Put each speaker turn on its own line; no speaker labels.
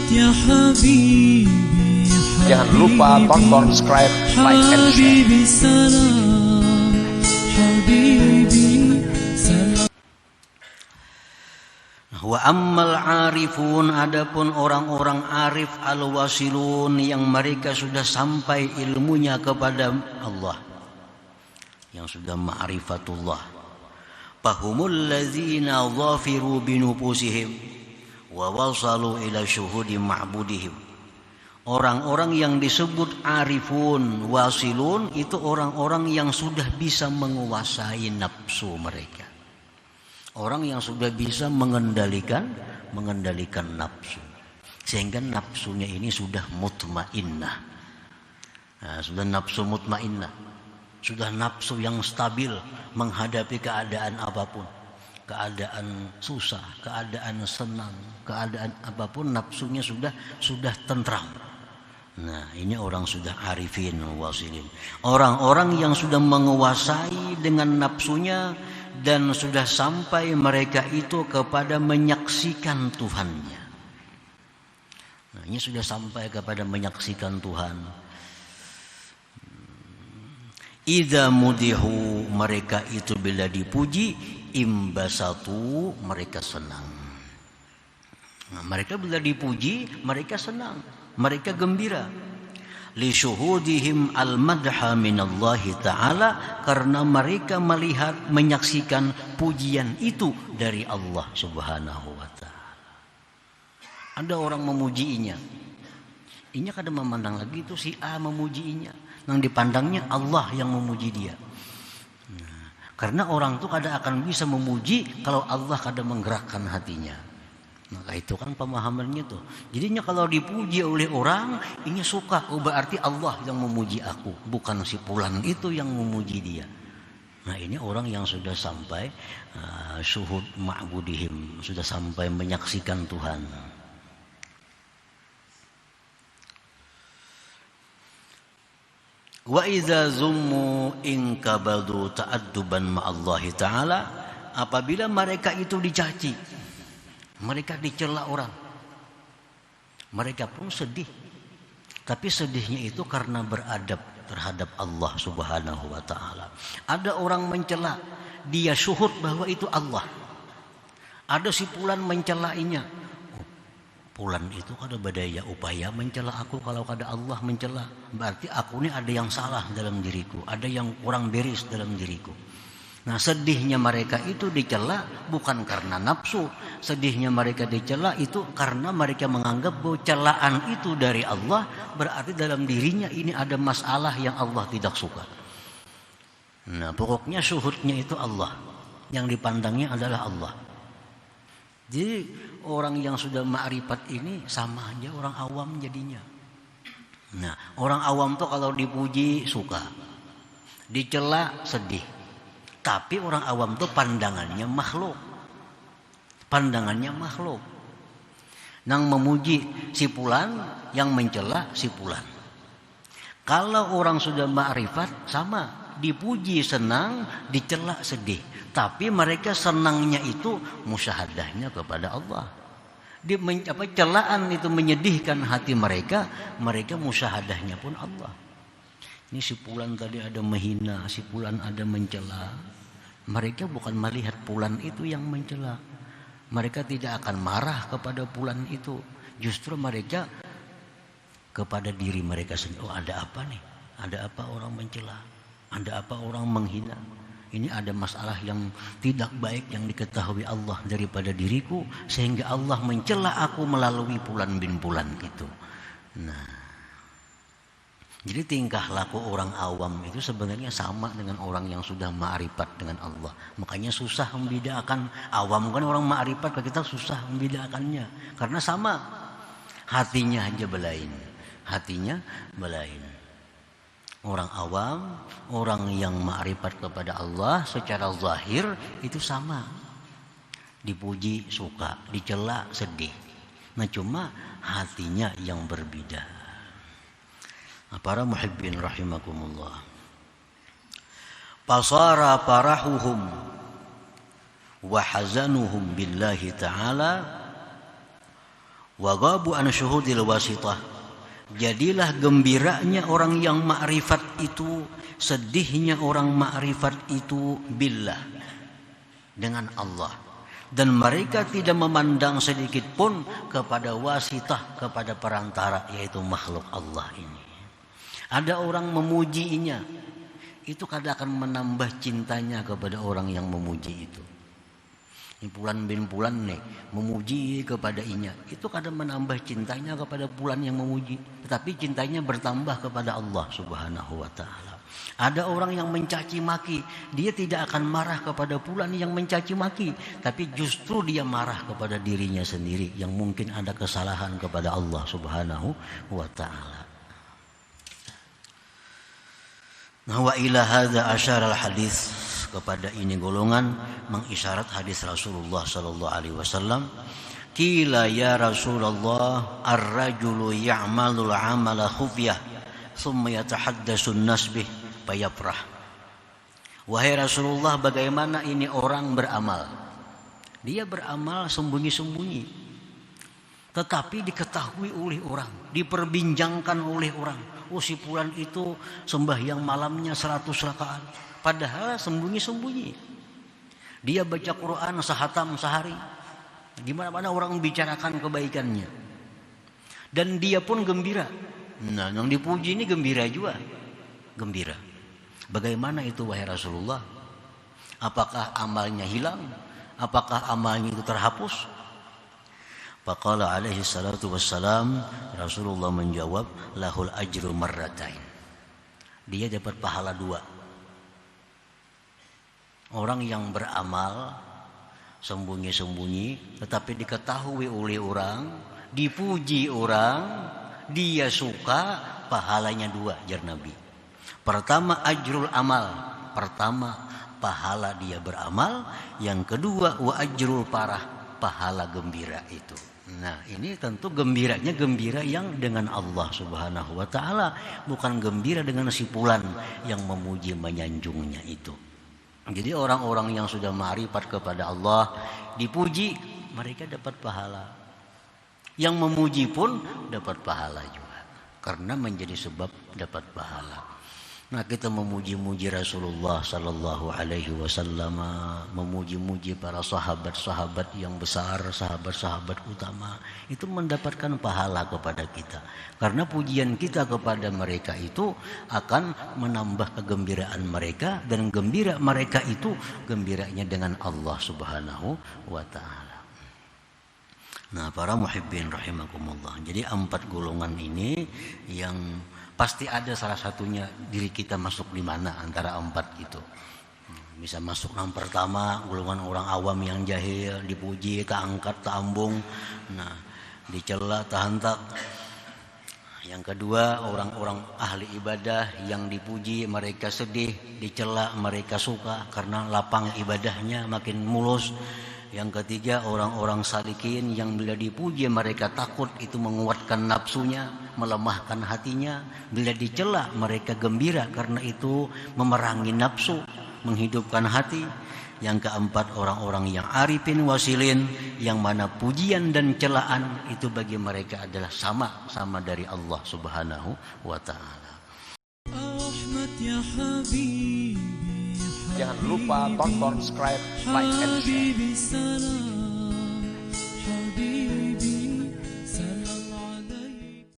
يا حبيبي
Jangan lupa tonton, subscribe, like, and share.
حبيبي سلام حبيبي سلام.
Wa ammal arifun, adapun orang-orang arif al-wasilun yang mereka sudah sampai ilmunya kepada Allah, yang sudah ma'rifatullah, fahumul ladzina dhafiru binufusihim wa wasalu ila syuhudi ma'budihim. Orang-orang yang disebut arifun wasilun itu orang-orang yang sudah bisa menguasai nafsu mereka. Orang yang sudah bisa mengendalikan nafsu, sehingga nafsunya ini sudah mutmainnah. Nah, sudah nafsu mutmainnah, sudah nafsu yang stabil menghadapi keadaan apapun, keadaan susah, keadaan senang, keadaan apapun, nafsunya sudah tentram. Nah, ini orang sudah arifin wasilin, orang-orang yang sudah menguasai dengan nafsunya dan sudah sampai mereka itu kepada menyaksikan Tuhannya. Nah, ini sudah sampai kepada menyaksikan Tuhan. Idza mudihu, mereka itu bila dipuji, imbasatu, mereka senang. Nah, mereka bila dipuji, mereka senang, mereka gembira. Li syuhudihim al-madha minallahi ta'ala, karena mereka melihat, menyaksikan pujian itu dari Allah subhanahu wa ta'ala. Ada orang memujiinya, ini kadang memandang lagi itu si A memujiinya, yang dipandangnya Allah yang memuji dia. Nah, karena orang itu kadang akan bisa memuji kalau Allah kadang menggerakkan hatinya. Maka itu kan pemahamannya tuh. Jadinya kalau dipuji oleh orang, ini suka, oh berarti Allah yang memuji aku, bukan si fulan itu yang memuji dia. Nah, ini orang yang sudah sampai syuhud ma'budihim, sudah sampai menyaksikan Tuhan. Wa idza zummu in kabadu ta'adduban ma'allahi ta'ala, apabila mereka itu dicaci, mereka dicela orang, mereka pun sedih. Tapi sedihnya itu karena beradab terhadap Allah subhanahu wa ta'ala. Ada orang mencela, dia syuhud bahwa itu Allah. Ada si fulan mencelainya, fulan itu kada badaya upaya mencela aku. Kalau kada Allah mencela, berarti aku ini ada yang salah dalam diriku, ada yang kurang beres dalam diriku. Nah, sedihnya mereka itu dicela bukan karena nafsu. Sedihnya mereka dicela itu karena mereka menganggap bahwa celaan itu dari Allah, berarti dalam dirinya ini ada masalah yang Allah tidak suka. Nah, pokoknya syuhudnya itu Allah, yang dipandangnya adalah Allah. Jadi orang yang sudah ma'rifat ini sama aja orang awam jadinya. Nah, orang awam tuh kalau dipuji suka, dicela sedih. Tapi orang awam tuh pandangannya makhluk. Pandangannya makhluk. Nang memuji si fulan, yang mencela si fulan. Kalau orang sudah ma'rifat sama, dipuji senang, dicela sedih. Tapi mereka senangnya itu musyahadahnya kepada Allah. Celaan itu menyedihkan hati mereka, mereka musyahadahnya pun Allah. Ini si fulan tadi ada menghina, si fulan ada mencela. Mereka bukan melihat fulan itu yang mencela. Mereka tidak akan marah kepada fulan itu. Justru mereka kepada diri mereka sendiri. Oh, ada apa nih? Ada apa orang mencela? Ada apa orang menghina? Ini ada masalah yang tidak baik yang diketahui Allah daripada diriku, sehingga Allah mencela aku melalui fulan bin fulan itu. Nah, jadi tingkah laku orang awam itu sebenarnya sama dengan orang yang sudah ma'rifat dengan Allah. Makanya susah membedakan. Awam kan orang ma'rifat, kita susah membedakannya. Karena sama, hatinya aja belain. Hatinya belain. Orang awam, orang yang ma'rifat kepada Allah secara zahir itu sama. Dipuji suka, dicela sedih. Nah, cuma hatinya yang berbeda. Para muhibbin rahimakumullah, pasara farahuhum wa hazanuhum billahi ta'ala Wa ghabu an syuhudil wasithah. Jadilah gembiranya orang yang ma'rifat itu, sedihnya orang ma'rifat itu billah, dengan Allah. Dan mereka tidak memandang sedikit pun kepada wasithah, kepada perantara, yaitu makhluk Allah ini. Ada orang memujinya, itu kadang akan menambah cintanya kepada orang yang memuji itu. Ini Fulan bin Fulan nih memuji kepada inya, itu kadang menambah cintanya kepada Fulan yang memuji, tetapi cintanya bertambah kepada Allah Subhanahu wa taala. Ada orang yang mencaci maki, dia tidak akan marah kepada Fulan yang mencaci maki, tapi justru dia marah kepada dirinya sendiri yang mungkin ada kesalahan kepada Allah Subhanahu wa taala. Nah, wa ila hadza asyara al-hadis, kepada ini golongan mengisyarat hadis Rasulullah sallallahu alaihi wasallam. Qila ya Rasulullah, ar-rajulu ya'malul 'amala khufyah thumma yatahaddatsu an-nas bih fayafrah. Wahai Rasulullah, bagaimana ini orang beramal? Dia beramal sembunyi-sembunyi, tetapi diketahui oleh orang, diperbincangkan oleh orang. Oh, si Fulan itu sembahyang malamnya 100 rakaat. Padahal sembunyi-sembunyi. Dia baca Quran sehatam sehari. Di mana-mana orang membicarakan kebaikannya. Dan dia pun gembira. Nah, yang dipuji ini gembira juga. Gembira. Bagaimana itu wahai Rasulullah? Apakah amalnya hilang? Apakah amalnya itu terhapus? Faqala alaihi salatu wassalam, Rasulullah menjawab, lahul ajru marratain. Dia dapat pahala 2. Orang yang beramal sembunyi-sembunyi tetapi diketahui oleh orang, dipuji orang, dia suka, pahalanya 2, jar Nabi. Pertama ajrul amal, pertama pahala dia beramal, yang kedua wa ajrul parah, pahala gembira itu. Nah, ini tentu gembiranya gembira yang dengan Allah Subhanahu wa taala, bukan gembira dengan si Fulan yang memuji menyanjungnya itu. Jadi orang-orang yang sudah ma'rifat kepada Allah, dipuji, mereka dapat pahala. Yang memuji pun dapat pahala juga, karena menjadi sebab dapat pahala. Nah, kita memuji-muji Rasulullah sallallahu alaihi wasallam, memuji-muji para sahabat-sahabat yang besar, sahabat-sahabat utama, itu mendapatkan pahala kepada kita. Karena pujian kita kepada mereka itu akan menambah kegembiraan mereka, dan gembira mereka itu gembiranya dengan Allah Subhanahu wa taala. Nah, para muhibbin rahimakumullah. Jadi 4 golongan ini yang pasti ada salah satunya diri kita masuk di mana antara 4 itu. Bisa masuk yang pertama, golongan orang awam yang jahil, dipuji, tak angkat, tak ambung, nah dicela, tak hantak. Yang kedua, orang-orang ahli ibadah yang dipuji mereka sedih, dicela mereka suka karena lapang ibadahnya makin mulus. Yang ketiga, orang-orang salikin yang bila dipuji mereka takut, itu menguatkan nafsunya, melemahkan hatinya. Bila dicela mereka gembira karena itu memerangi nafsu, menghidupkan hati. Yang keempat, orang-orang yang arifin wasilin, yang mana pujian dan celaan itu bagi mereka adalah sama dari Allah Subhanahu wa taala.
Jangan lupa tonton, subscribe, like, and share.
Habibi salam.